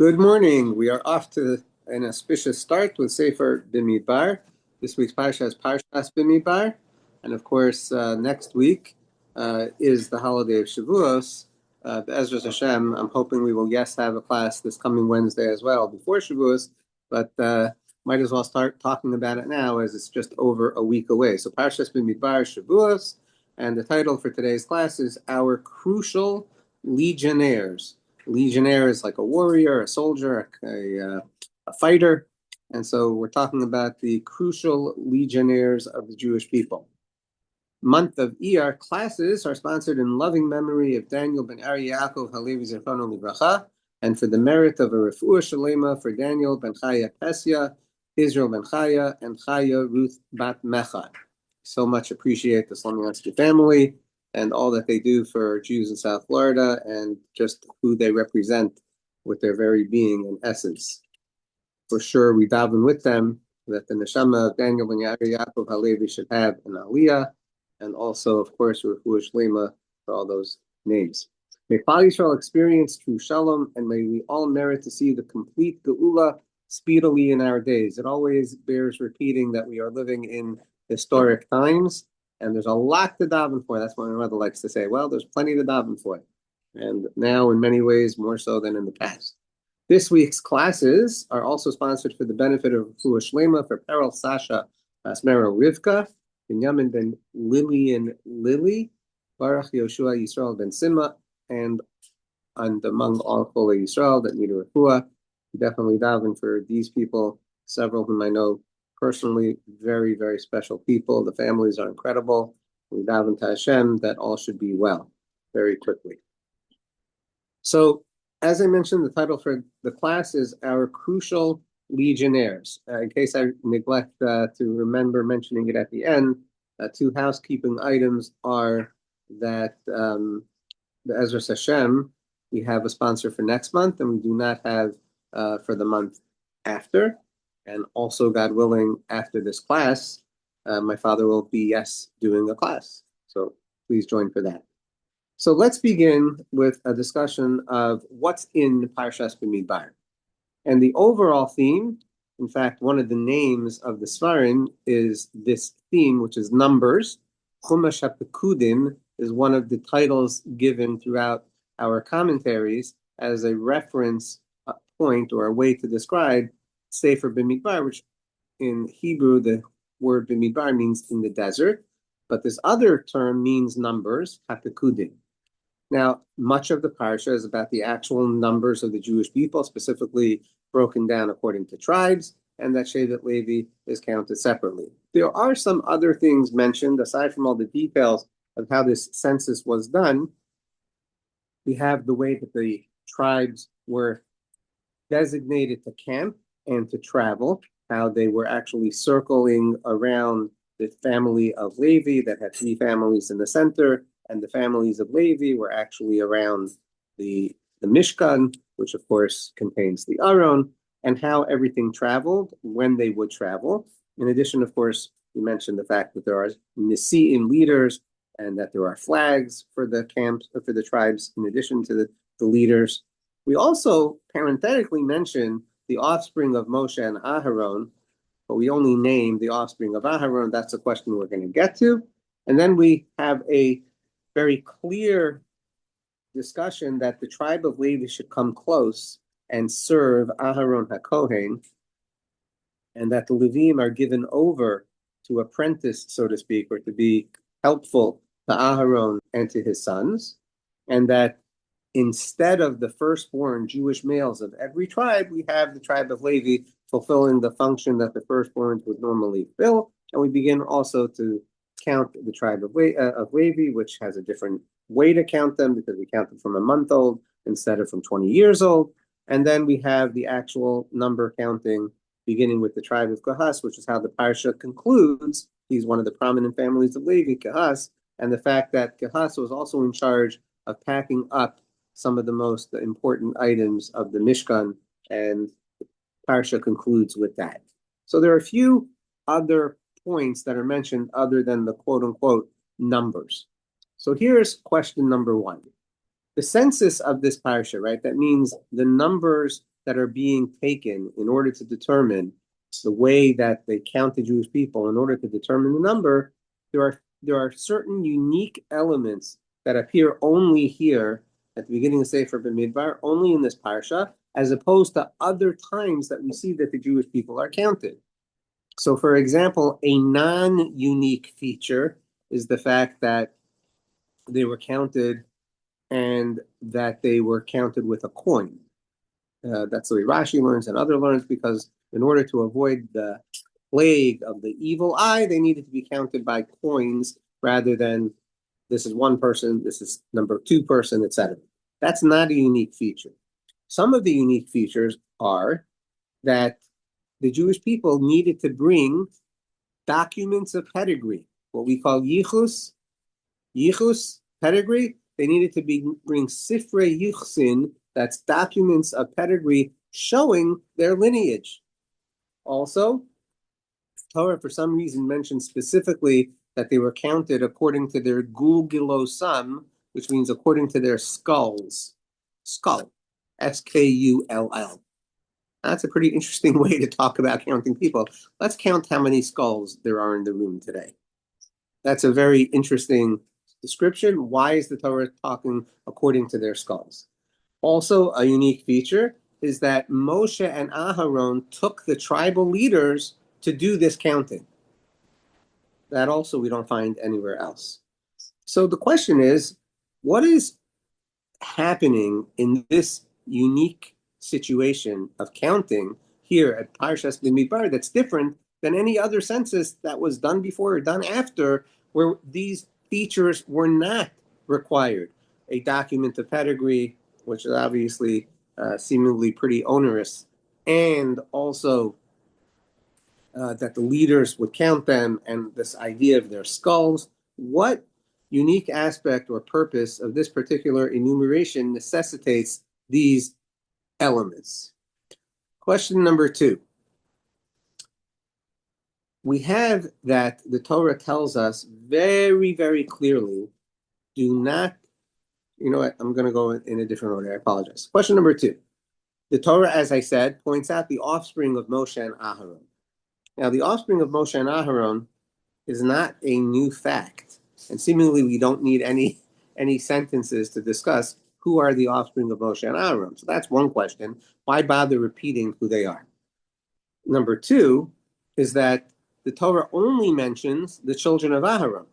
Good morning. We are off to an auspicious start with Sefer Bimidbar. This week's Parsha is Parshas Bimidbar. And of course, next week is the holiday of Shavu'os. Be'ezras Hashem, I'm hoping we will, have a class this coming Wednesday as well before Shavu'os, but might as well start talking about it now as it's just over a week away. So Parshas Bimidbar, Shavu'os, and the title for today's class is Our Crucial Legionnaires. Legionnaire is like a warrior, a soldier, a fighter. And so we're talking about the crucial legionnaires of the Jewish people. Month of Iyar classes are sponsored in loving memory of Daniel ben Ari Yaakov Halevi Zechrono Livracha, and for the merit of a refuah shalema for Daniel ben Chaya Pesya, Israel ben Chaya, and Chaya Ruth bat Mecha. So much appreciate the Slomiansky family and all that they do for Jews in South Florida and just who they represent with their very being and essence. For sure, we daven with them that the neshama of Daniel ben Yaakov Halevi should have an aliyah, and also, of course, refuah shlema for all those names. May K'lal Yisrael experience true Shalom, and may we all merit to see the complete geula speedily in our days. It always bears repeating that we are living in historic times, and there's a lot to daven for. That's what my mother likes to say. Well, there's plenty to daven for. And now, in many ways, more so than in the past. This week's classes are also sponsored for the benefit of refuah shlema for Peril Sasha, Asmero Rivka, Binyamin ben Lillian Lily, Baruch Yoshua Yisrael ben Simma, and among all K'lal Yisrael that need a refuah. Definitely daven for these people, several whom I know personally, very, very special people. The families are incredible. We daven to Hashem that all should be well very quickly. So, as I mentioned, the title for the class is Our Crucial Legionnaires. In case I neglect to remember mentioning it at the end, two housekeeping items are that the Be'ezras Hashem, we have a sponsor for next month, and we do not have for the month after. And also, God willing, after this class, my father will be, doing a class. So please join for that. So let's begin with a discussion of what's in Parshas Bimidbar. And the overall theme, in fact, one of the names of the Svarim is this theme, which is numbers. Chumash HaPekudim is one of the titles given throughout our commentaries as a reference point or a way to describe Sefer Bimidbar, which in Hebrew, the word Bimidbar means in the desert, but this other term means numbers, HaPekudim. Now, much of the Parsha is about the actual numbers of the Jewish people, specifically broken down according to tribes, and that Shevet Levi is counted separately. There are some other things mentioned, aside from all the details of how this census was done. We have the way that the tribes were designated to camp and to travel, how they were actually circling around the family of Levi that had three families in the center, and the families of Levi were actually around the Mishkan, which of course contains the Aron, and how everything traveled, when they would travel. In addition, of course, we mentioned the fact that there are Nisi'im leaders and that there are flags for the camps, for the tribes, in addition to the leaders. We also parenthetically mention the offspring of Moshe and Aharon, but we only name the offspring of Aharon. That's a question we're going to get to. And then we have a very clear discussion that the tribe of Levi should come close and serve Aharon HaKohen, and that the Levim are given over to apprentice, so to speak, or to be helpful to Aharon and to his sons, and that instead of the firstborn Jewish males of every tribe, we have the tribe of Levi fulfilling the function that the firstborns would normally fill. And we begin also to count the tribe of Levi, which has a different way to count them because we count them from a month old instead of from 20 years old. And then we have the actual number counting beginning with the tribe of Kahas, which is how the Parsha concludes. He's one of the prominent families of Levi, Kahas, and the fact that Kahas was also in charge of packing up some of the most important items of the Mishkan, and Parsha concludes with that. So there are a few other points that are mentioned other than the quote-unquote numbers. So here's question number one. The census of this Parsha, right? That means the numbers that are being taken in order to determine the way that they count the Jewish people, in order to determine the number, there are certain unique elements that appear only here at the beginning of Sefer B'Midbar, only in this Parsha, as opposed to other times that we see that the Jewish people are counted. So, for example, a non-unique feature is the fact that they were counted and that they were counted with a coin. That's the way Rashi learns and other learns, because in order to avoid the plague of the evil eye, they needed to be counted by coins rather than this is one person, this is number two person, etc. That's not a unique feature. Some of the unique features are that the Jewish people needed to bring documents of pedigree, what we call yichus, pedigree. They needed to bring sifrei yichsin, that's documents of pedigree showing their lineage. Also, Torah for some reason mentioned specifically that they were counted according to their gulgilosam, which means according to their skulls. Skull, skull. That's a pretty interesting way to talk about counting people. Let's count how many skulls there are in the room today. That's a very interesting description. Why is the Torah talking according to their skulls? Also, a unique feature is that Moshe and Aharon took the tribal leaders to do this counting. That also we don't find anywhere else. So the question is, what is happening in this unique situation of counting here at Parshas B'Midbar that's different than any other census that was done before or done after, where these features were not required? A document of pedigree, which is obviously seemingly pretty onerous, and also that the leaders would count them, and this idea of their skulls. What unique aspect or purpose of this particular enumeration necessitates these elements? Question number 2. We have that the Torah tells us very, very clearly, do not, you know what, I'm going to go in a different order. I apologize. Question number 2. The Torah, as I said, points out the offspring of Moshe and Aharon. Now, the offspring of Moshe and Aharon is not a new fact, and seemingly we don't need any sentences to discuss who are the offspring of Moshe and Aharon. So that's one question. Why bother repeating who they are? Number 2 is that the Torah only mentions the children of Aharon.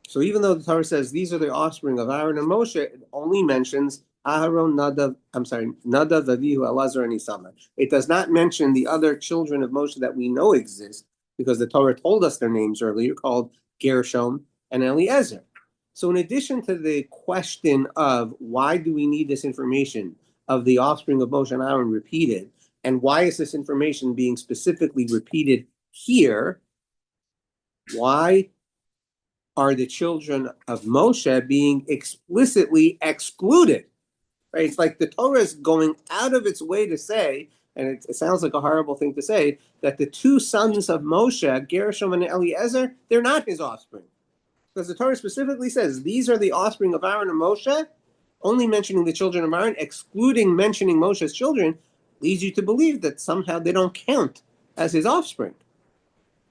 So even though the Torah says these are the offspring of Aaron and Moshe, it only mentions Aharon, Nadav, Avihu, Elazar, and Isamar. It does not mention the other children of Moshe that we know exist, because the Torah told us their names earlier, called Gershom and Eliezer. So in addition to the question of why do we need this information of the offspring of Moshe and Aaron repeated, and why is this information being specifically repeated here, why are the children of Moshe being explicitly excluded? Right? It's like the Torah is going out of its way to say, and it sounds like a horrible thing to say, that the two sons of Moshe, Gershom and Eliezer, they're not his offspring. Because the Torah specifically says, these are the offspring of Aaron and Moshe, only mentioning the children of Aaron, excluding mentioning Moshe's children, leads you to believe that somehow they don't count as his offspring,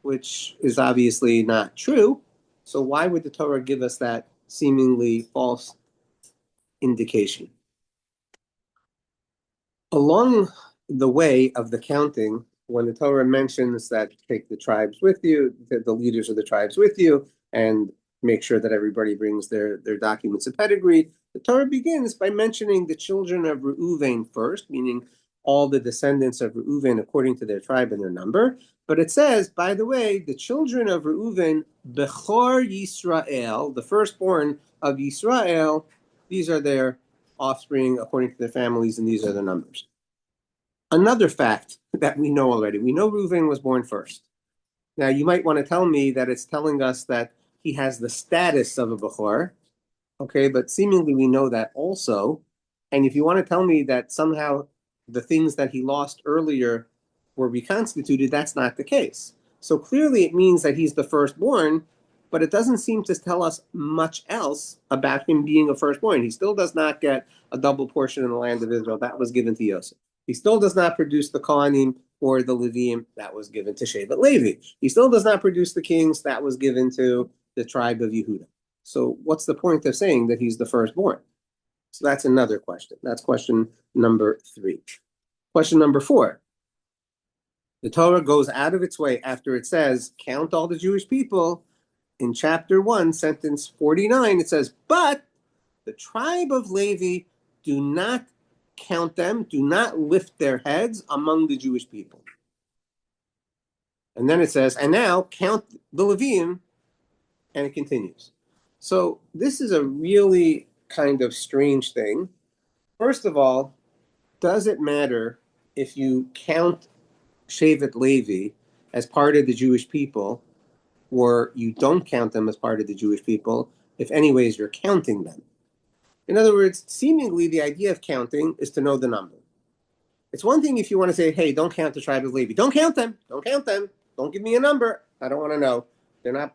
which is obviously not true. So why would the Torah give us that seemingly false indication? Along the way of the counting, when the Torah mentions that take the tribes with you, the leaders of the tribes with you, and make sure that everybody brings their documents of pedigree, the Torah begins by mentioning the children of Reuven first, meaning all the descendants of Reuven according to their tribe and their number. But it says, by the way, the children of Reuven, Bechor Yisrael, the firstborn of Yisrael, these are their offspring according to their families, and these are the numbers. Another fact that we know already, we know Reuven was born first. Now, you might want to tell me that it's telling us that he has the status of a Bechor, okay, but seemingly we know that also. And if you want to tell me that somehow the things that he lost earlier were reconstituted, that's not the case. So clearly it means that he's the firstborn, but it doesn't seem to tell us much else about him being a firstborn. He still does not get a double portion in the land of Israel. That was given to Yosef. He still does not produce the Kohanim or the Leviim that was given to Shevet Levi. He still does not produce the kings that was given to the tribe of Yehuda. So what's the point of saying that he's the firstborn? So that's another question. That's question number 3. Question number 4. The Torah goes out of its way after it says, count all the Jewish people. In chapter 1, sentence 49, it says, but the tribe of Levi, do not count them, do not lift their heads among the Jewish people. And then it says, and now count the Leviim, and it continues. So this is a really kind of strange thing. First of all, does it matter if you count Shevet Levi as part of the Jewish people, or you don't count them as part of the Jewish people, if anyways you're counting them? In other words, seemingly the idea of counting is to know the number. It's one thing if you want to say, hey, don't count the tribe of Levi. Don't count them. Don't count them. Don't give me a number. I don't want to know. They're not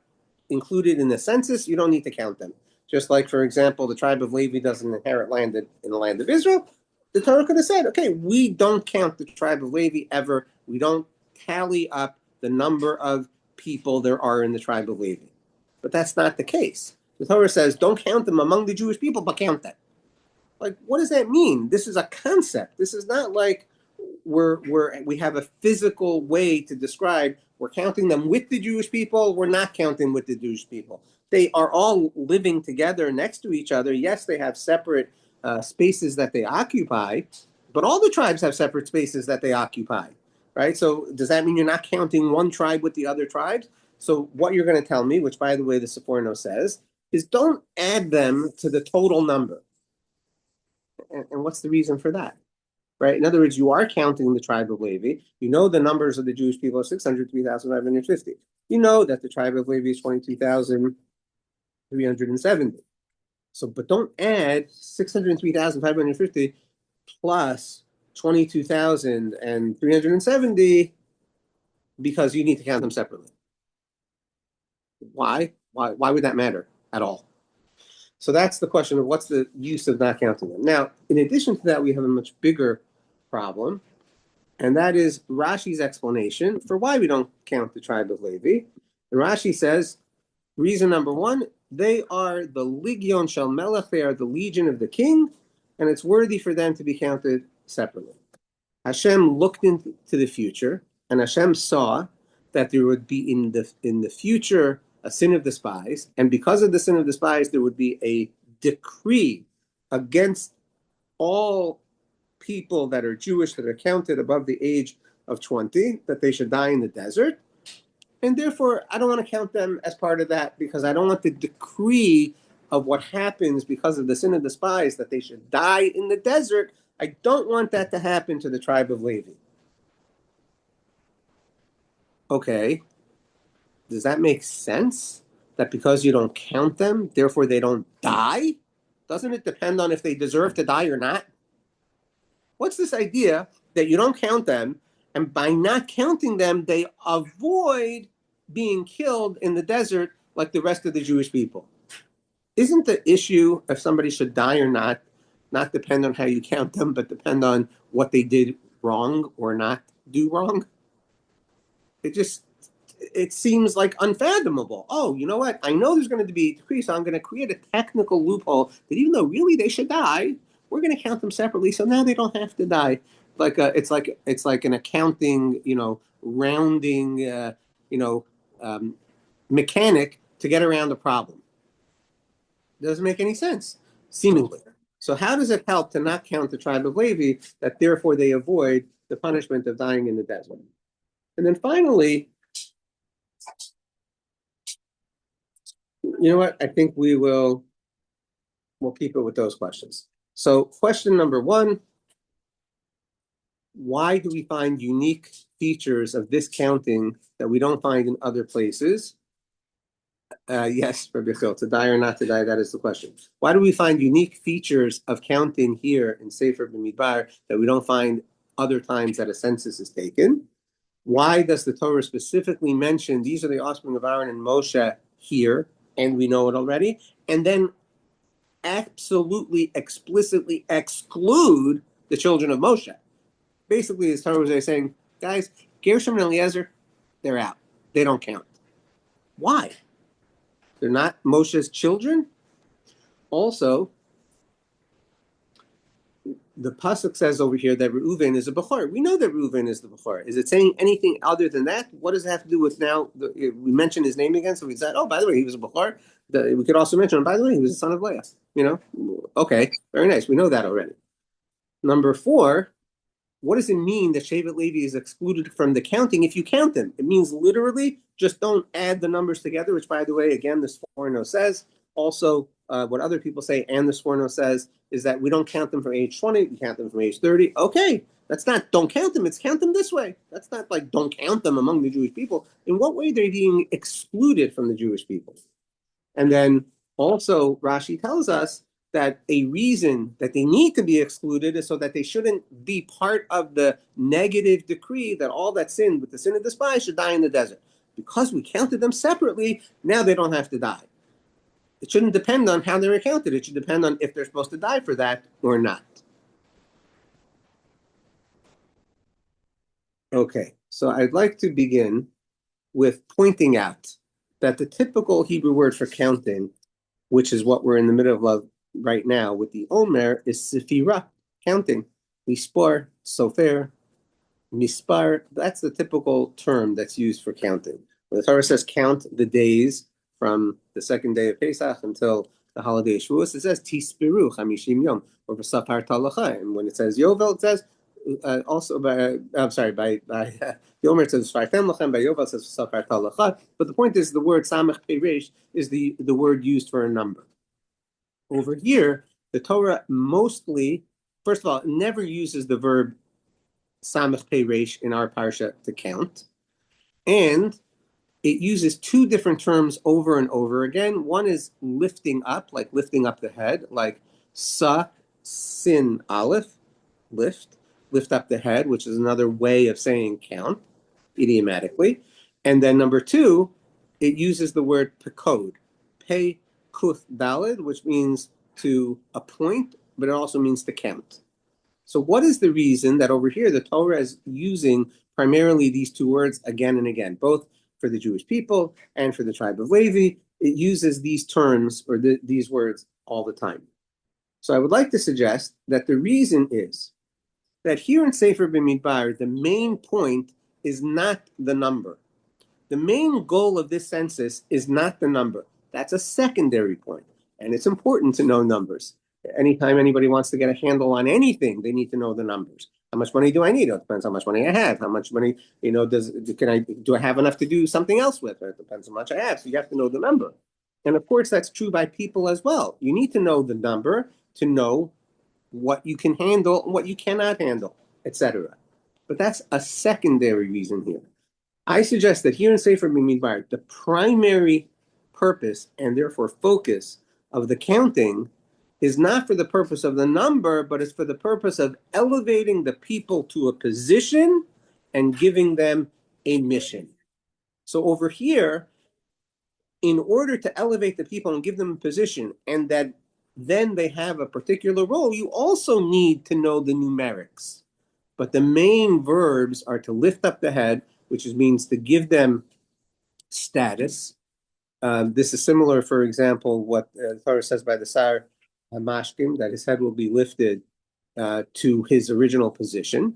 included in the census. You don't need to count them. Just like, for example, the tribe of Levi doesn't inherit land in the land of Israel. The Torah could have said, okay, we don't count the tribe of Levi ever. We don't tally up the number of people there are in the tribe of Levi. But that's not the case. The Torah says, don't count them among the Jewish people, but count them. Like, what does that mean? This is a concept. This is not like we have a physical way to describe we're counting them with the Jewish people, we're not counting with the Jewish people. They are all living together next to each other. Yes, they have separate spaces that they occupy, but all the tribes have separate spaces that they occupy, right? So does that mean you're not counting one tribe with the other tribes? So what you're going to tell me, which by the way the Seforno says, is don't add them to the total number. And what's the reason for that? Right? In other words, you are counting the tribe of Levi. You know the numbers of the Jewish people are 603,550. You know that the tribe of Levi is 22,370. So, but don't add 603,550 plus 22,370 because you need to count them separately. Why? Why would that matter at all? So that's the question of what's the use of not counting them. Now, in addition to that, we have a much bigger problem, and that is Rashi's explanation for why we don't count the tribe of Levi. And Rashi says, reason number 1, they are the Legion Shel Melech, they are the legion of the king, and it's worthy for them to be counted separately. Hashem looked into the future, and Hashem saw that there would be in the future a sin of the spies, and because of the sin of the spies, there would be a decree against all people that are Jewish that are counted above the age of 20, that they should die in the desert. And therefore, I don't want to count them as part of that because I don't want the decree of what happens because of the sin of the spies that they should die in the desert. I don't want that to happen to the tribe of Levi. Okay, does that make sense? That because you don't count them, therefore they don't die? Doesn't it depend on if they deserve to die or not? What's this idea that you don't count them, and by not counting them, they avoid being killed in the desert like the rest of the Jewish people? Isn't the issue if somebody should die or not depend on how you count them, but depend on what they did wrong or not do wrong? It seems like unfathomable. Oh, you know what? I know there's going to be a decree, so I'm going to create a technical loophole that even though really they should die, we're going to count them separately, so now they don't have to die. It's like an accounting, rounding, mechanic to get around the problem. It doesn't make any sense, seemingly. So how does it help to not count the tribe of Levi that therefore they avoid the punishment of dying in the desert? And then finally, you know what? I think we'll keep it with those questions. So question number 1, why do we find unique features of this counting that we don't find in other places? Yes, Rabbi Chil, to die or not to die, that is the question. Why do we find unique features of counting here in Sefer B'Midbar that we don't find other times that a census is taken? Why does the Torah specifically mention these are the offspring of Aaron and Moshe here, and we know it already, and then absolutely explicitly exclude the children of Moshe? basically, as Torah was saying, guys, Gershom and Eliezer, they're out. They don't count. Why? They're not Moshe's children. Also, the pasuk says over here that Reuven is a Bechor. We know that Reuven is the Bechor. Is it saying anything other than that? What does it have to do with now? We mentioned his name again, so we said, oh, by the way, he was a Bechor. We could also mention, by the way, he was the son of Leah. Okay, very nice. We know that already. Number 4, what does it mean that Shevet Levi is excluded from the counting if you count them? It means literally just don't add the numbers together, which, by the way, again, the Sforno says. Also, what other people say and the Sforno says is that we don't count them from age 20, we count them from age 30. Okay, that's not don't count them, it's count them this way. That's not like don't count them among the Jewish people. In what way they're being excluded from the Jewish people? And then also Rashi tells us that a reason that they need to be excluded is so that they shouldn't be part of the negative decree that all that sinned with the sin of the spy should die in the desert. Because we counted them separately, now they don't have to die. It shouldn't depend on how they were counted. It should depend on if they're supposed to die for that or not. Okay, so I'd like to begin with pointing out that the typical Hebrew word for counting, which is what we're in the middle of right now with the Omer, is sefira, counting. Lispor, sofer, mispar, that's the typical term that's used for counting. When the Torah says count the days from the second day of Pesach until the holiday of Shavuos, it says tispiru chamishim yom, or v'safar talacha. And when it says Yovel, it says also by Yomer it says Fartem lachem, by Yovel it says v'safar talacha. But the point is the word samech peresh is the word used for a number. Over here, the Torah mostly, first of all, never uses the verb samech peresh in our parsha to count, and it uses 2 different terms over and over again. One is lifting up, like lifting up the head, like sa sin aleph, lift up the head, which is another way of saying count, idiomatically. And then number 2, it uses the word pekod, pe kuth dalid, which means to appoint, but it also means to count. So what is the reason that over here the Torah is using primarily these 2 words again and again, both for the Jewish people and for the tribe of Levi? It uses these terms or these words all the time. So I would like to suggest that the reason is that here in Sefer B'Midbar, the main point is not the number. The main goal of this census is not the number. That's a secondary point, and it's important to know numbers. Anytime anybody wants to get a handle on anything, they need to know the numbers. How much money do I need? It depends how much money I have. How much money, do I have enough to do something else with? It depends how much I have. So you have to know the number. And of course, that's true by people as well. You need to know the number to know what you can handle and what you cannot handle, etc. But that's a secondary reason here. I suggest that here in Sefer B'Midbar, the primary purpose and therefore focus of the counting is not for the purpose of the number, but it's for the purpose of elevating the people to a position and giving them a mission. So over here, in order to elevate the people and give them a position, and that then they have a particular role, you also need to know the numerics. But the main verbs are to lift up the head, which means to give them status. This is similar, for example, what the Torah says by the Sar Mashkim, that his head will be lifted to his original position.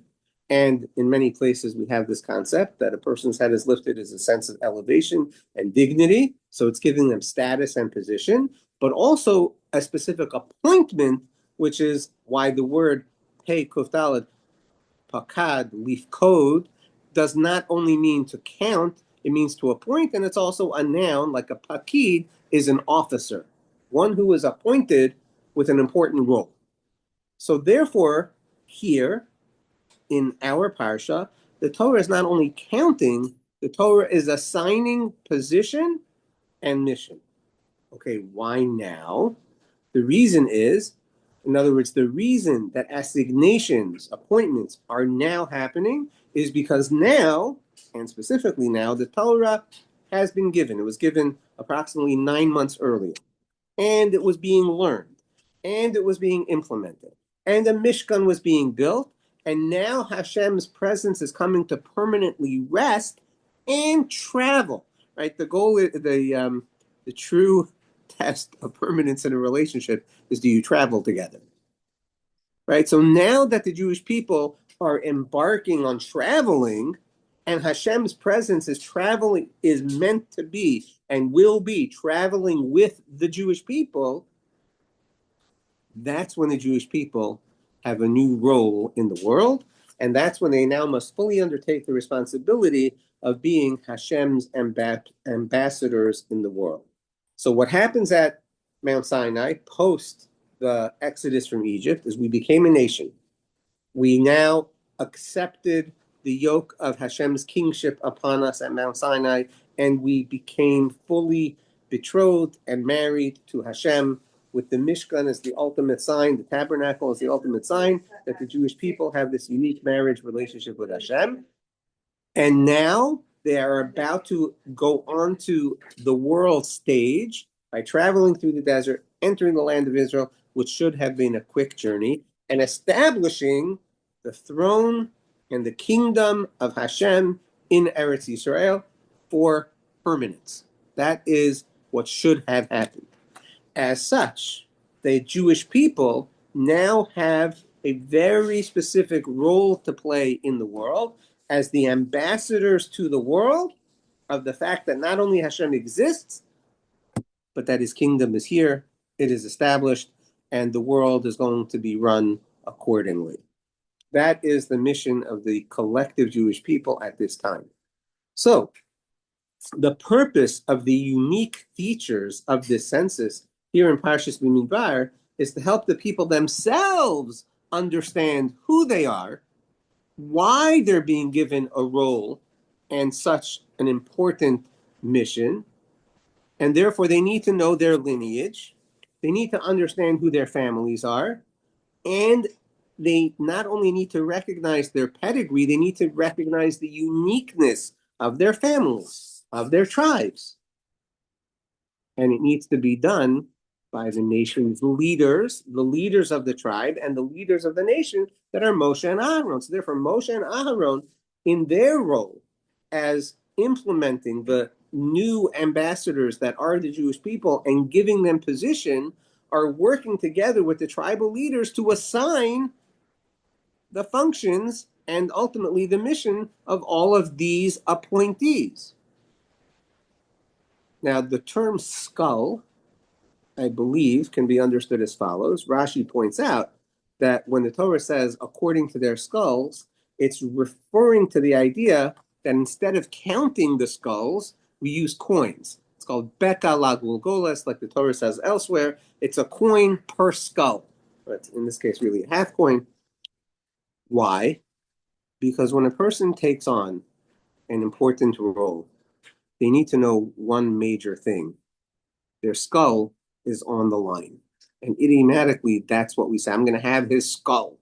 And in many places, we have this concept that a person's head is lifted as a sense of elevation and dignity. So it's giving them status and position, but also a specific appointment, which is why the word pei kuftalad, pakad, leaf code, does not only mean to count, it means to appoint, and it's also a noun, like a pakid is an officer, one who is appointed with an important role. So therefore, here in our Parsha, the Torah is not only counting, the Torah is assigning position and mission. Okay, why now? The reason is, in other words, the reason that assignations, appointments are now happening is because now, and specifically now, the Torah has been given. It was given approximately 9 months earlier, and it was being learned, and it was being implemented, and the Mishkan was being built, And now Hashem's presence is coming to permanently rest and travel. Right? The goal is the true test of permanence in a relationship is, do you travel together? Right? So now that the Jewish people are embarking on traveling, and Hashem's presence is meant to be and will be traveling with the Jewish people, that's when the Jewish people have a new role in the world, and that's when they now must fully undertake the responsibility of being Hashem's ambassadors in the world. So what happens at Mount Sinai post the Exodus from Egypt is we became a nation. We now accepted the yoke of Hashem's kingship upon us at Mount Sinai, and we became fully betrothed and married to Hashem, with the Mishkan as the ultimate sign, the tabernacle as the ultimate sign that the Jewish people have this unique marriage relationship with Hashem. And now they are about to go onto the world stage by traveling through the desert, entering the land of Israel, which should have been a quick journey, and establishing the throne and the kingdom of Hashem in Eretz Yisrael for permanence. That is what should have happened. As such, the Jewish people now have a very specific role to play in the world as the ambassadors to the world of the fact that not only Hashem exists, but that his kingdom is here, it is established, and the world is going to be run accordingly. That is the mission of the collective Jewish people at this time. So, the purpose of the unique features of this census here in Parshas Bimidbar is to help the people themselves understand who they are, why they're being given a role and such an important mission, and therefore they need to know their lineage, they need to understand who their families are, and they not only need to recognize their pedigree, they need to recognize the uniqueness of their families, of their tribes. And it needs to be done by the nation's leaders, the leaders of the tribe, and the leaders of the nation that are Moshe and Aaron. So therefore, Moshe and Aaron, in their role as implementing the new ambassadors that are the Jewish people and giving them position, are working together with the tribal leaders to assign the functions and ultimately the mission of all of these appointees. Now, the term skull, I believe, can be understood as follows. Rashi points out that when the Torah says, according to their skulls, it's referring to the idea that instead of counting the skulls, we use coins. It's called Beka Lagulgolas, like the Torah says elsewhere. It's a coin per skull. But in this case, really a half coin. Why? Because when a person takes on an important role, they need to know one major thing. Their skull is on the line. And idiomatically, that's what we say. I'm going to have his skull.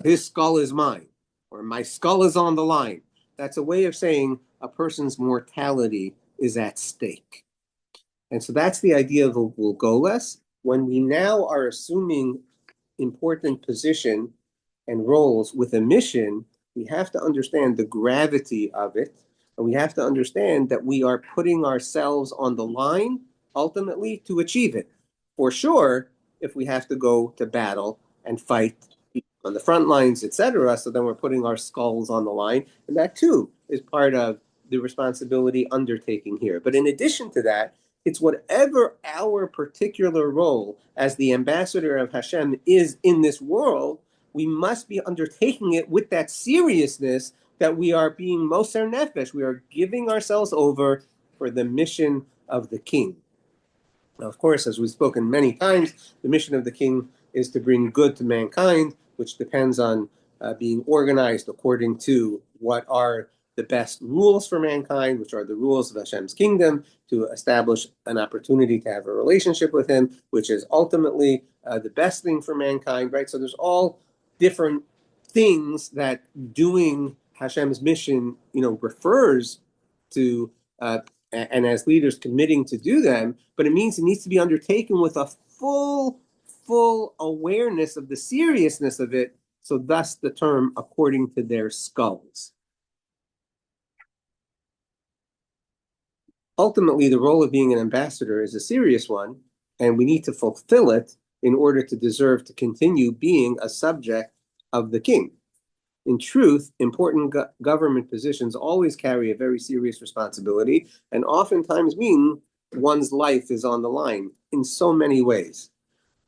His skull is mine. Or my skull is on the line. That's a way of saying a person's mortality is at stake. And so that's the idea of the Gulgoles. When we now are assuming important position and roles with a mission, we have to understand the gravity of it. And we have to understand that we are putting ourselves on the line ultimately to achieve it. For sure, if we have to go to battle and fight on the front lines, etc., so then we're putting our skulls on the line. And that too is part of the responsibility undertaking here. But in addition to that, it's whatever our particular role as the ambassador of Hashem is in this world, we must be undertaking it with that seriousness that we are being moser nefesh. We are giving ourselves over for the mission of the king. Now, of course, as we've spoken many times, the mission of the king is to bring good to mankind, which depends on being organized according to what are the best rules for mankind, which are the rules of Hashem's kingdom, to establish an opportunity to have a relationship with him, which is ultimately the best thing for mankind, right? So there's all different things that doing Hashem's mission, refers to, and as leaders committing to do them, but it means it needs to be undertaken with a full awareness of the seriousness of it, So thus the term according to their skulls. Ultimately, the role of being an ambassador is a serious one, and we need to fulfill it in order to deserve to continue being a subject of the king. In truth, important government positions always carry a very serious responsibility and oftentimes mean one's life is on the line in so many ways.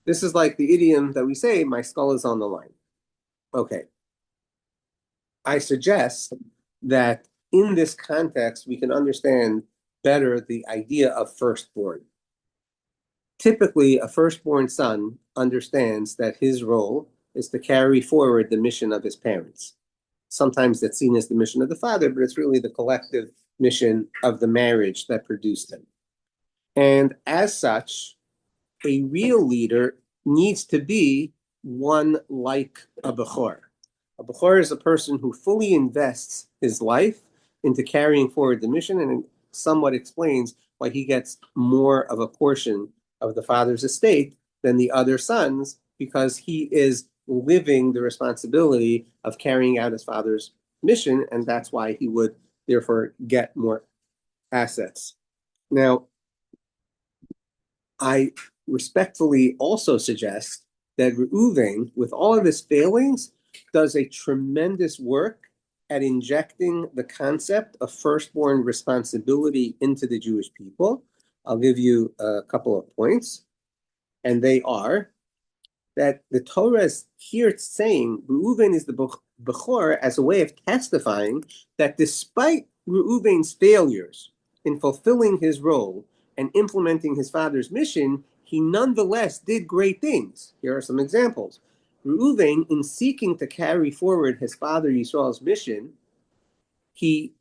This is like the idiom that we say, my skull is on the line. Okay. I suggest that in this context, we can understand better the idea of firstborn. Typically, a firstborn son understands that his role is to carry forward the mission of his parents. Sometimes that's seen as the mission of the father, but it's really the collective mission of the marriage that produced him. And as such, a real leader needs to be one like a Bechor. A Bechor is a person who fully invests his life into carrying forward the mission, and it somewhat explains why he gets more of a portion of the father's estate than the other sons, because he is living the responsibility of carrying out his father's mission, and that's why he would therefore get more assets. Now, I respectfully also suggest that Reuven, with all of his failings, does a tremendous work at injecting the concept of firstborn responsibility into the Jewish people. I'll give you a couple of points, and they are that the Torah is here saying Reuven is the Bechor as a way of testifying that despite Reuven's failures in fulfilling his role and implementing his father's mission, he nonetheless did great things. Here are some examples. Reuven, in seeking to carry forward his father Yisrael's mission, he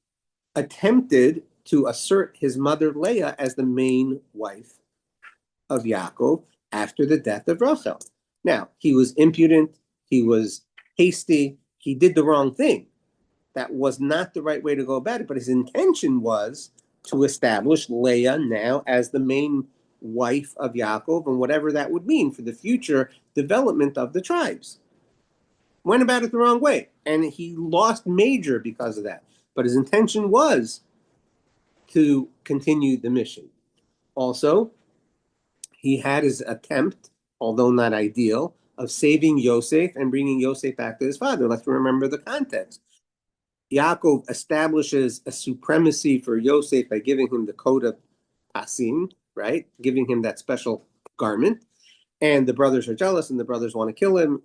attempted to assert his mother Leah as the main wife of Yaakov after the death of Rachel. Now, he was impudent, he was hasty, he did the wrong thing. That was not the right way to go about it, but his intention was to establish Leah now as the main wife of Yaakov, and whatever that would mean for the future development of the tribes. Went about it the wrong way, and he lost major because of that. But his intention was to continue the mission. Also, he had his attempt, although not ideal, of saving Yosef and bringing Yosef back to his father. Let's remember the context. Yaakov establishes a supremacy for Yosef by giving him the coat of Pasim, right? Giving him that special garment. And the brothers are jealous, and the brothers want to kill him,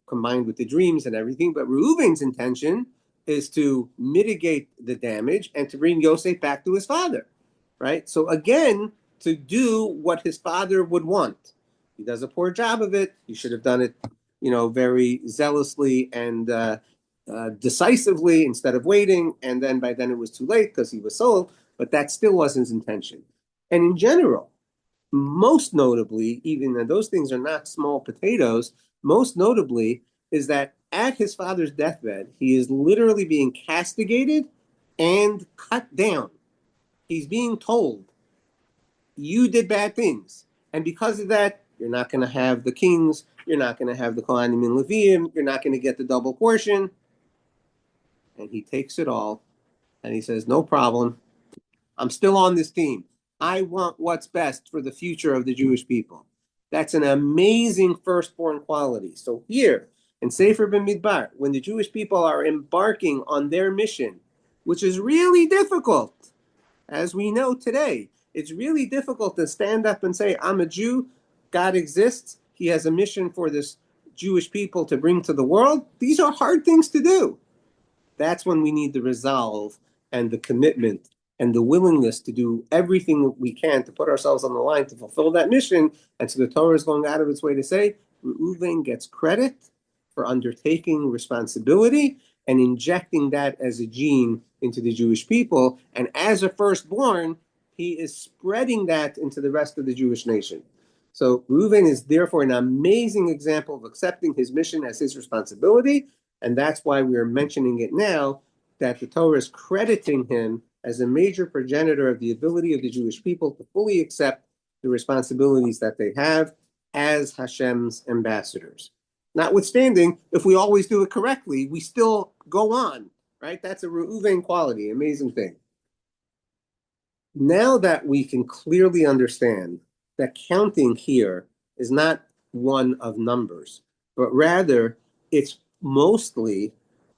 combined with the dreams and everything. But Reuven's intention is to mitigate the damage and to bring Yosef back to his father, right? So again, to do what his father would want. He does a poor job of it. He should have done it, very zealously and decisively instead of waiting. And then by then it was too late because he was sold, but that still wasn't his intention. And in general, most notably, even though those things are not small potatoes, most notably is that at his father's deathbed, he is literally being castigated and cut down. He's being told, you did bad things. And because of that, you're not going to have the kings, you're not going to have the Kohanim and Leviim, you're not going to get the double portion. And he takes it all, and he says, no problem. I'm still on this team. I want what's best for the future of the Jewish people. That's an amazing firstborn quality. So here, in Sefer B'Midbar, when the Jewish people are embarking on their mission, which is really difficult, as we know today, it's really difficult to stand up and say, I'm a Jew, God exists, he has a mission for this Jewish people to bring to the world. These are hard things to do. That's when we need the resolve and the commitment and the willingness to do everything we can to put ourselves on the line to fulfill that mission. And so the Torah is going out of its way to say, Reuven gets credit for undertaking responsibility and injecting that as a gene into the Jewish people. And as a firstborn, he is spreading that into the rest of the Jewish nation. So Reuven is therefore an amazing example of accepting his mission as his responsibility. And that's why we are mentioning it now, that the Torah is crediting him as a major progenitor of the ability of the Jewish people to fully accept the responsibilities that they have as Hashem's ambassadors. Notwithstanding, if we always do it correctly, we still go on, right? That's a Reuven quality, amazing thing. Now that we can clearly understand that counting here is not one of numbers, but rather it's mostly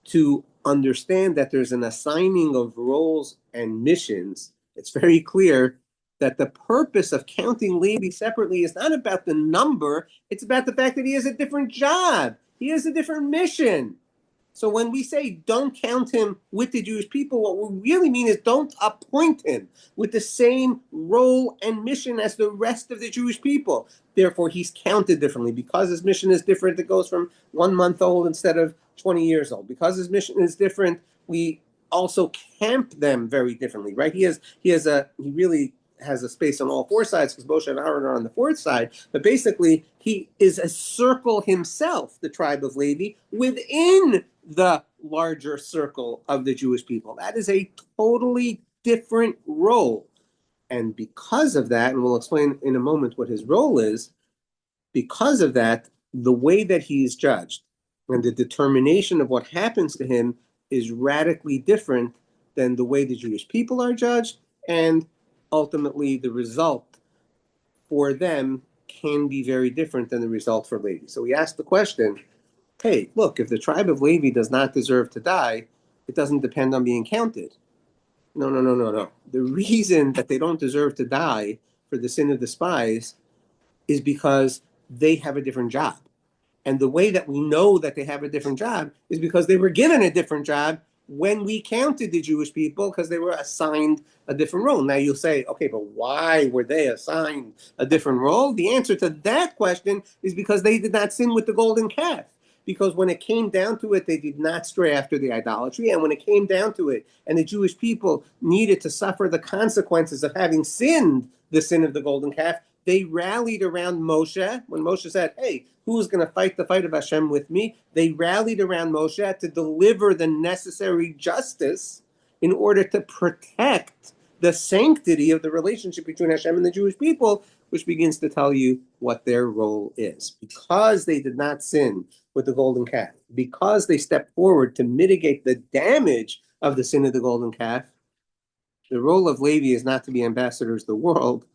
to understand that there's an assigning of roles and missions. It's very clear that the purpose of counting Levi separately is not about the number, it's about the fact that he has a different job, he has a different mission. So when we say don't count him with the Jewish people, what we really mean is don't appoint him with the same role and mission as the rest of the Jewish people. Therefore, he's counted differently. Because his mission is different, it goes from 1 month old instead of 20 years old. Because his mission is different, we also camp them very differently, right? He really has a space on all four sides because Moshe and Aaron are on the fourth side. But basically, he is a circle himself, the tribe of Levi, within the larger circle of the Jewish people. That is a totally different role. And because of that, and we'll explain in a moment what his role is, because of that, the way that he is judged and the determination of what happens to him is radically different than the way the Jewish people are judged, and ultimately the result for them can be very different than the result for Levi. So we asked the question, hey, look, if the tribe of Levi does not deserve to die, it doesn't depend on being counted. No. The reason that they don't deserve to die for the sin of the spies is because they have a different job. And the way that we know that they have a different job is because they were given a different job when we counted the Jewish people, because they were assigned a different role. Now you'll say, okay, but why were they assigned a different role? The answer to that question is because they did not sin with the golden calf. Because when it came down to it, they did not stray after the idolatry. And when it came down to it, and the Jewish people needed to suffer the consequences of having sinned the sin of the golden calf, they rallied around Moshe. When Moshe said, hey, who's going to fight the fight of Hashem with me? They rallied around Moshe to deliver the necessary justice in order to protect the sanctity of the relationship between Hashem and the Jewish people, which begins to tell you what their role is. Because they did not sin with the golden calf, because they stepped forward to mitigate the damage of the sin of the golden calf, the role of Levi is not to be ambassadors of the world,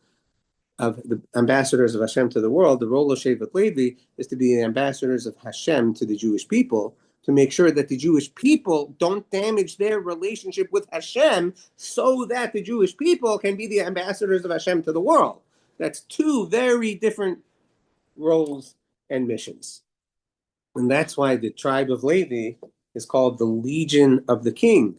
of the ambassadors of Hashem to the world. The role of Shevet Levi is to be the ambassadors of Hashem to the Jewish people, to make sure that the Jewish people don't damage their relationship with Hashem so that the Jewish people can be the ambassadors of Hashem to the world. That's two very different roles and missions. And that's why the tribe of Levi is called the Legion of the King,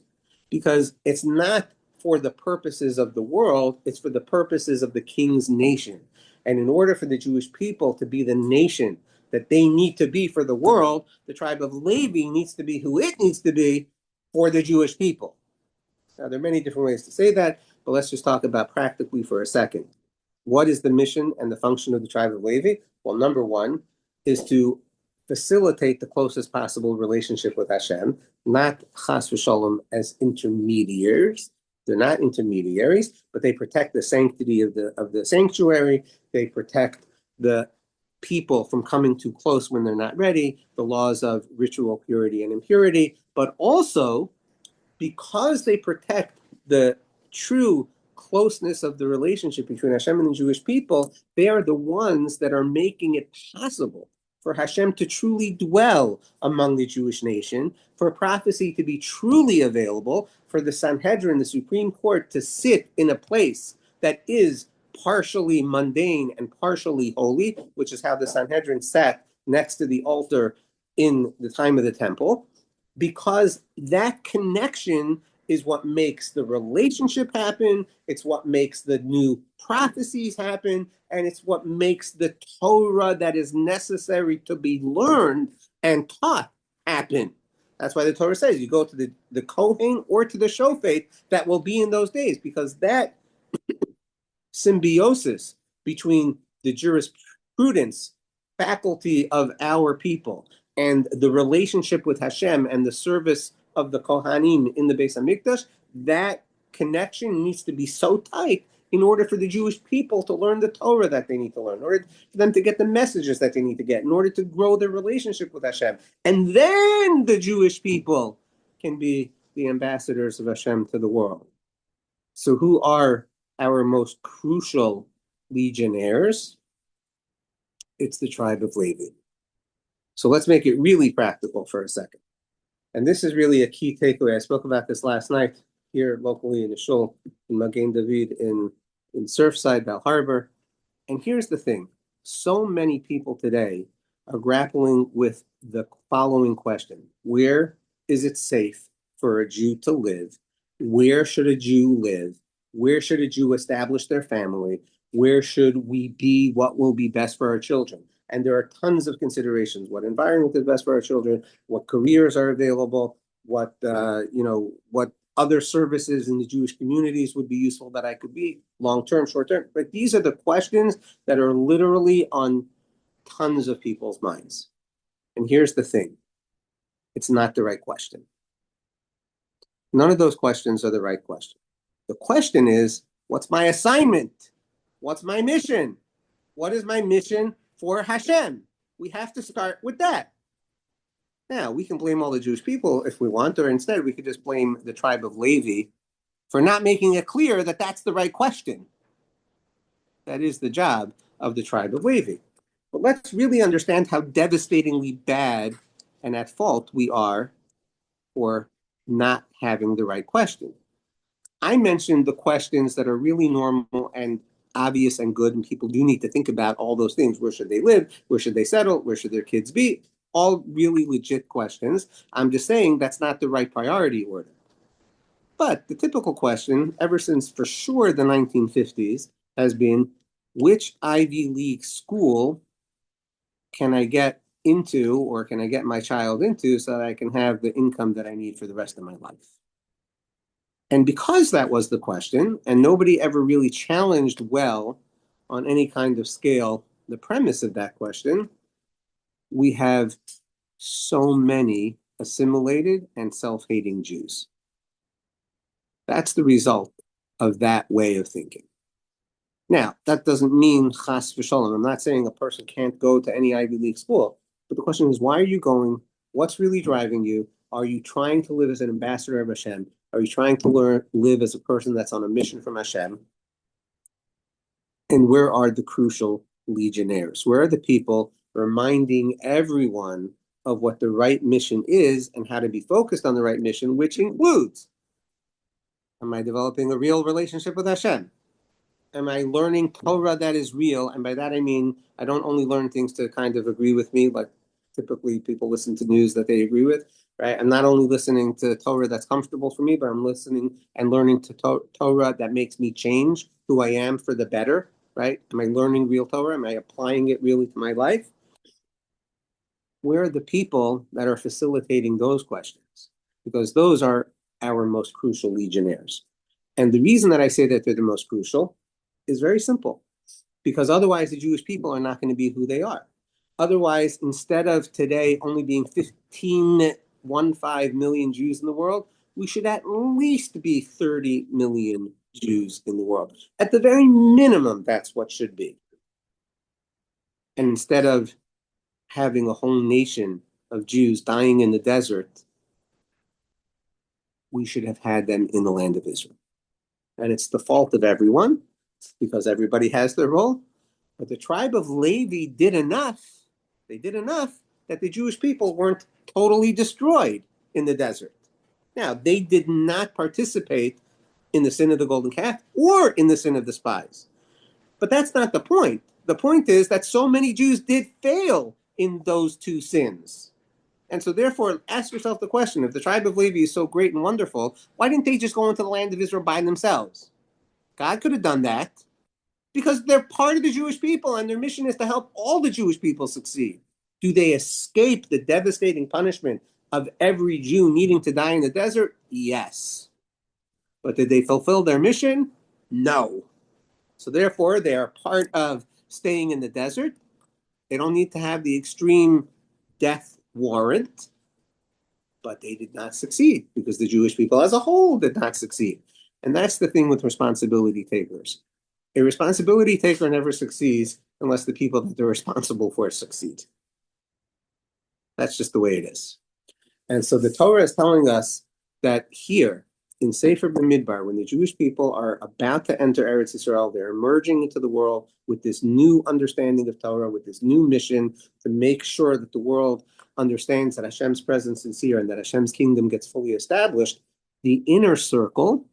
because it's not for the purposes of the world, it's for the purposes of the king's nation. And in order for the Jewish people to be the nation that they need to be for the world, the tribe of Levi needs to be who it needs to be for the Jewish people. Now, there are many different ways to say that, but let's just talk about practically for a second. What is the mission and the function of the tribe of Levi? Well, number one is to facilitate the closest possible relationship with Hashem, not chas v'shalom as intermediaries. They're not intermediaries, but they protect the sanctity of the sanctuary. They protect the people from coming too close when they're not ready, the laws of ritual purity and impurity, but also because they protect the true closeness of the relationship between Hashem and the Jewish people, they are the ones that are making it possible for Hashem to truly dwell among the Jewish nation, for prophecy to be truly available, for the Sanhedrin, the Supreme Court, to sit in a place that is partially mundane and partially holy, which is how the Sanhedrin sat next to the altar in the time of the temple, because that connection is what makes the relationship happen, it's what makes the new prophecies happen, and it's what makes the Torah that is necessary to be learned and taught happen. That's why the Torah says you go to the Kohen or to the Shofet that will be in those days, because that symbiosis between the jurisprudence faculty of our people and the relationship with Hashem and the service of the Kohanim in the Beis HaMikdash, that connection needs to be so tight in order for the Jewish people to learn the Torah that they need to learn, in order for them to get the messages that they need to get, in order to grow their relationship with Hashem. And then the Jewish people can be the ambassadors of Hashem to the world. So who are our most crucial legionnaires? It's the tribe of Levi. So let's make it really practical for a second. And this is really a key takeaway. I spoke about this last night here locally in the shul in Magen David in Surfside, Bal Harbor. And here's the thing. So many people today are grappling with the following question. Where is it safe for a Jew to live? Where should a Jew live? Where should a Jew establish their family? Where should we be? What will be best for our children? And there are tons of considerations. What environment is best for our children? What careers are available? What other services in the Jewish communities would be useful that I could be long-term, short-term? But these are the questions that are literally on tons of people's minds. And here's the thing. It's not the right question. None of those questions are the right question. The question is, what's my assignment? What's my mission? What is my mission for Hashem? We have to start with that. Now, we can blame all the Jewish people if we want, or instead we could just blame the tribe of Levi for not making it clear that that's the right question. That is the job of the tribe of Levi. But let's really understand how devastatingly bad and at fault we are for not having the right question. I mentioned the questions that are really normal and obvious and good, and people do need to think about all those things. Where should they live? Where should they settle? Where should their kids be? All really legit questions. I'm just saying that's not the right priority order. But the typical question, ever since for sure the 1950s, has been, which Ivy League school can I get into, or can I get my child into, so that I can have the income that I need for the rest of my life? And because that was the question, and nobody ever really challenged well on any kind of scale the premise of that question, we have so many assimilated and self-hating Jews. That's the result of that way of thinking. Now, that doesn't mean chas v'shalom. I'm not saying a person can't go to any Ivy League school, but the question is, why are you going? What's really driving you? Are you trying to live as an ambassador of Hashem? Are you trying to live as a person that's on a mission from Hashem? And where are the crucial legionnaires? Where are the people reminding everyone of what the right mission is and how to be focused on the right mission, which includes, am I developing a real relationship with Hashem? Am I learning Torah that is real? And by that I mean, I don't only learn things to kind of agree with me, like typically people listen to news that they agree with, right? I'm not only listening to Torah that's comfortable for me, but I'm listening and learning to Torah that makes me change who I am for the better, right? Am I learning real Torah? Am I applying it really to my life? Where are the people that are facilitating those questions? Because those are our most crucial legionnaires. And the reason that I say that they're the most crucial is very simple, because otherwise the Jewish people are not going to be who they are. Otherwise, instead of today only being 15 million Jews in the world, we should at least be 30 million Jews in the world. At the very minimum, that's what should be. And instead of having a whole nation of Jews dying in the desert, we should have had them in the land of Israel. And it's the fault of everyone, because everybody has their role. But the tribe of Levi did enough. They did enough that the Jewish people weren't totally destroyed in the desert. Now, they did not participate in the sin of the golden calf or in the sin of the spies. But that's not the point. The point is that so many Jews did fail in those two sins. And so therefore, ask yourself the question, if the tribe of Levi is so great and wonderful, why didn't they just go into the land of Israel by themselves? God could have done that, because they're part of the Jewish people and their mission is to help all the Jewish people succeed. Do they escape the devastating punishment of every Jew needing to die in the desert? Yes. But did they fulfill their mission? No. So therefore, they are part of staying in the desert. They don't need to have the extreme death warrant, but they did not succeed because the Jewish people as a whole did not succeed. And that's the thing with responsibility takers. A responsibility taker never succeeds unless the people that they're responsible for succeed. That's just the way it is. And so the Torah is telling us that here in Sefer B'Midbar, when the Jewish people are about to enter Eretz Yisrael, they're emerging into the world with this new understanding of Torah, with this new mission to make sure that the world understands that Hashem's presence is here and that Hashem's kingdom gets fully established. The inner circle,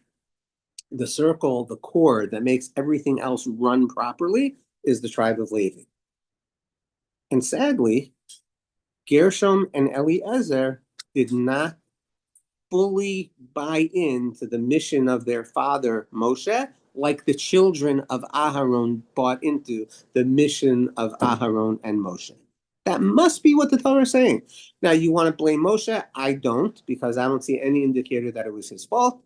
the circle, the core that makes everything else run properly, is the tribe of Levi. And sadly, Gershom and Eliezer did not fully buy into the mission of their father Moshe, like the children of Aharon bought into the mission of Aharon and Moshe. That must be what the Torah is saying. Now, you want to blame Moshe? I don't, because I don't see any indicator that it was his fault.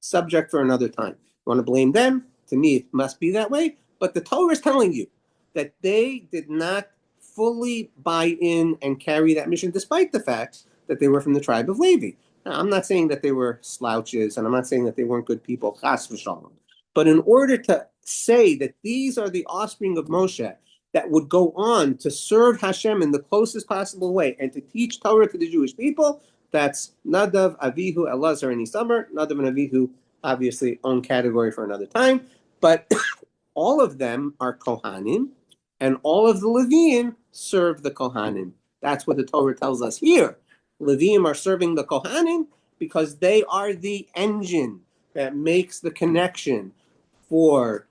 Subject for another time. You want to blame them? To me, it must be that way. But the Torah is telling you that they did not fully buy in and carry that mission, despite the fact that they were from the tribe of Levi. Now, I'm not saying that they were slouches, and I'm not saying that they weren't good people, chas v'shalom. But in order to say that these are the offspring of Moshe that would go on to serve Hashem in the closest possible way and to teach Torah to the Jewish people, that's Nadav, Avihu, Elazar, and Isamar. Nadav and Avihu, obviously, own category for another time. But all of them are Kohanim, and all of the Leviim serve the Kohanim. That's what the Torah tells us here. Leviim are serving the Kohanim because they are the engine that makes the connection for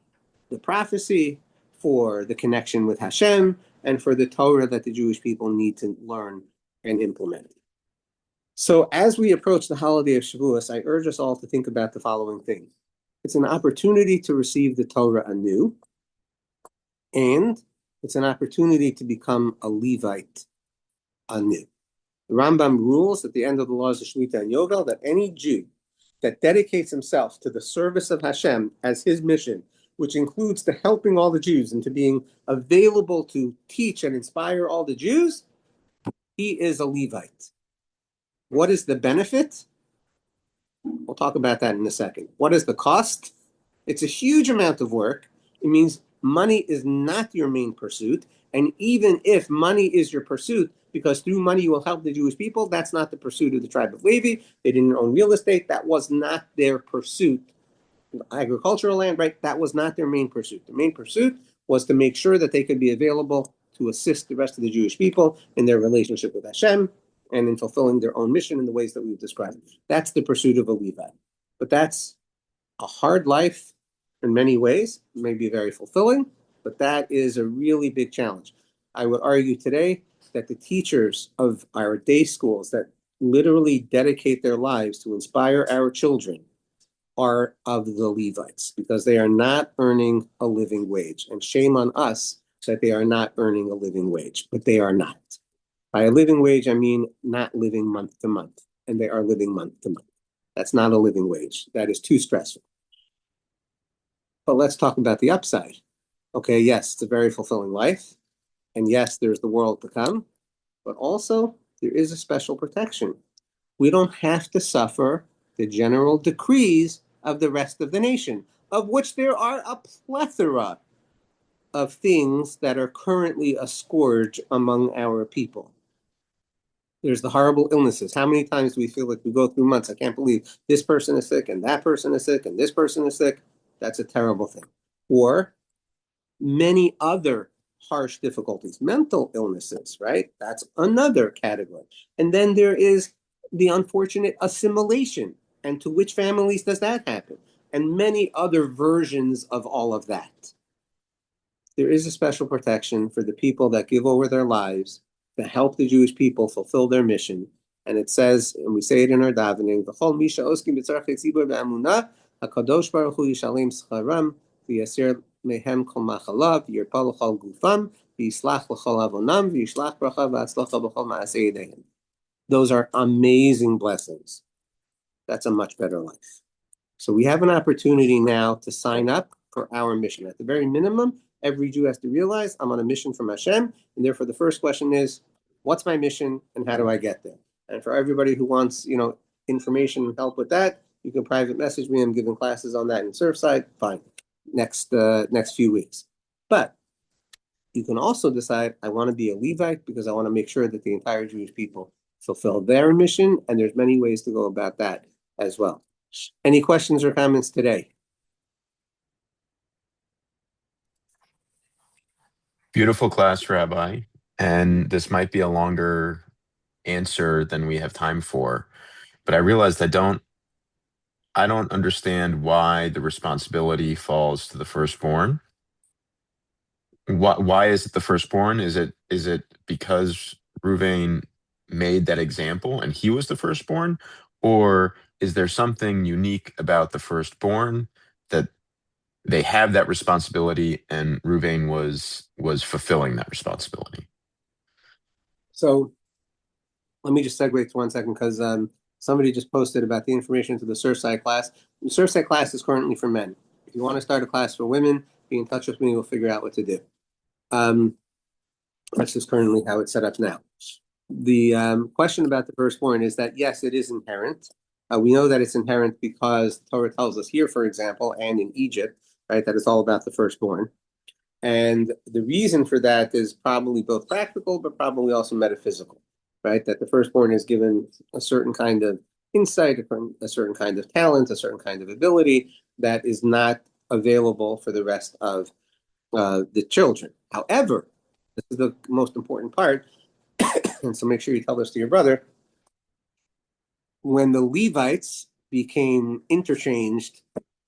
the prophecy, for the connection with Hashem, and for the Torah that the Jewish people need to learn and implement. So as we approach the holiday of Shavuos, I urge us all to think about the following things. It's an opportunity to receive the Torah anew, and it's an opportunity to become a Levite anew. The Rambam rules at the end of the laws of Shemitah and Yovel that any Jew that dedicates himself to the service of Hashem as his mission, which includes to helping all the Jews and to being available to teach and inspire all the Jews, he is a Levite. What is the benefit? We'll talk about that in a second. What is the cost? It's a huge amount of work. It means money is not your main pursuit. And even if money is your pursuit, because through money you will help the Jewish people, that's not the pursuit of the tribe of Levi. They didn't own real estate. That was not their pursuit. Agricultural land, right? That was not their main pursuit. The main pursuit was to make sure that they could be available to assist the rest of the Jewish people in their relationship with Hashem and in fulfilling their own mission in the ways that we've described. That's the pursuit of a Levite. But that's a hard life in many ways. It may be very fulfilling, but that is a really big challenge. I would argue today that the teachers of our day schools that literally dedicate their lives to inspire our children are of the Levites, because they are not earning a living wage. And shame on us that they are not earning a living wage, but they are not. By a living wage, I mean not living month to month, and they are living month to month. That's not a living wage. That is too stressful. But let's talk about the upside. Okay, yes, it's a very fulfilling life. And yes, there's the world to come. But also, there is a special protection. We don't have to suffer the general decrees of the rest of the nation, of which there are a plethora of things that are currently a scourge among our people. There's the horrible illnesses. How many times do we feel like we go through months? I can't believe this person is sick and that person is sick and this person is sick. That's a terrible thing. Or many other harsh difficulties, mental illnesses, right? That's another category. And then there is the unfortunate assimilation. And to which families does that happen? And many other versions of all of that. There is a special protection for the people that give over their lives to help the Jewish people fulfill their mission. And it says, and we say it in our davening, V'chol misha oskim b'tzarchei tzibur b'amunah, HaKadosh Baruch Hu yishalem scharam, v'yasir mehem kol machalav, v'yirpa l'chol gufam, v'yislach l'chol avonam, v'yishlach bracha v'atzlacha b'chol ma'aseh yedehem. Those are amazing blessings. That's a much better life. So we have an opportunity now to sign up for our mission. At the very minimum, every Jew has to realize I'm on a mission from Hashem, and therefore the first question is, what's my mission and how do I get there? And for everybody who wants, information and help with that, you can private message me. I'm giving classes on that in Surfside. Fine. next few weeks. But you can also decide, I want to be a Levite because I want to make sure that the entire Jewish people fulfill their mission, and there's many ways to go about that as well. Any questions or comments today? Beautiful class, Rabbi. And this might be a longer answer than we have time for, but I realized I don't understand why the responsibility falls to the firstborn. Why is it the firstborn? Is it because Ruvain made that example and he was the firstborn? Or is there something unique about the firstborn that they have that responsibility and Ruvain was fulfilling that responsibility? So let me just segue to 1 second because somebody just posted about the information to the Surfside class. The Surfside class is currently for men. If you want to start a class for women, be in touch with me. We'll figure out what to do. That's just currently how it's set up now. The question about the firstborn is that, yes, it is inherent. We know that it's inherent because Torah tells us here, for example, and in Egypt, right, that it's all about the firstborn. And the reason for that is probably both practical, but probably also metaphysical, right? That the firstborn is given a certain kind of insight, a certain kind of talent, a certain kind of ability that is not available for the rest of the children. However, this is the most important part, and so make sure you tell this to your brother. When the Levites became interchanged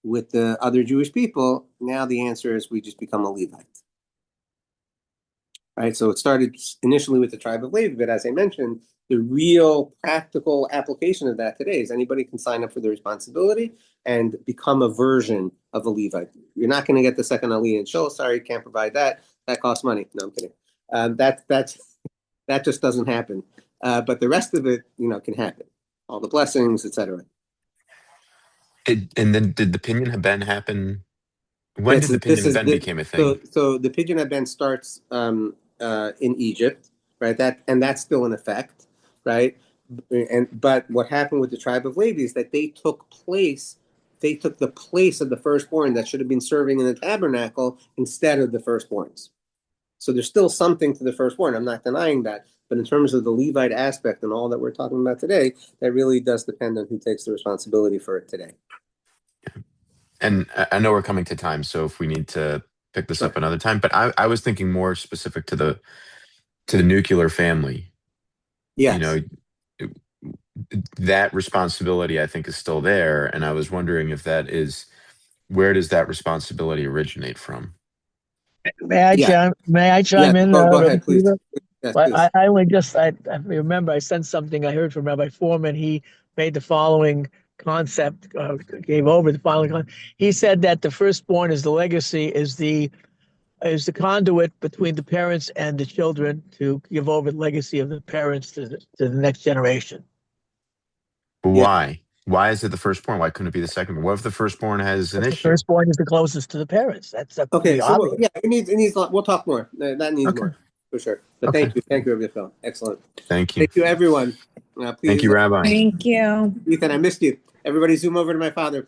with the other Jewish people, now the answer is we just become a Levite. Right? So it started initially with the tribe of Levi, but as I mentioned, the real practical application of that today is anybody can sign up for the responsibility and become a version of a Levite. You're not going to get the second Aliyah and Shul. Sorry, can't provide that. That costs money. No, I'm kidding. That just doesn't happen. But the rest of it, can happen. All the blessings, etc. And then did the Pinyon Haben happen? When did the Pinyon Haben become a thing? So the Pidyon Haben starts in Egypt, right? That's still in effect, right? But what happened with the tribe of Levi is that they took the place of the firstborn that should have been serving in the tabernacle instead of the firstborns. So there's still something to the firstborn. I'm not denying that. But in terms of the Levite aspect and all that we're talking about today, that really does depend on who takes the responsibility for it today. And I know we're coming to time, so if we need to pick this up another time, but I was thinking more specific to the nuclear family. Yes. That responsibility I think is still there, and I was wondering if where does that responsibility originate from? May I chime in? Go ahead, please. Yes, well, please. I remember I sent something I heard from Rabbi Foreman. He made the following concept, gave over the following concept. He said that the firstborn is the legacy, is the conduit between the parents and the children to give over the legacy of the parents to the next generation. Why? Why is it the firstborn? Why couldn't it be the second? What if the firstborn has an issue? The firstborn is the closest to the parents. That's okay. So obvious. it needs. We'll talk more. That needs more for sure. But thank you, Rabbi Phil. Excellent. Thank you. Thank you, everyone. Please. Thank you, Rabbi. Thank you. Ethan, I missed you. Everybody, zoom over to my father.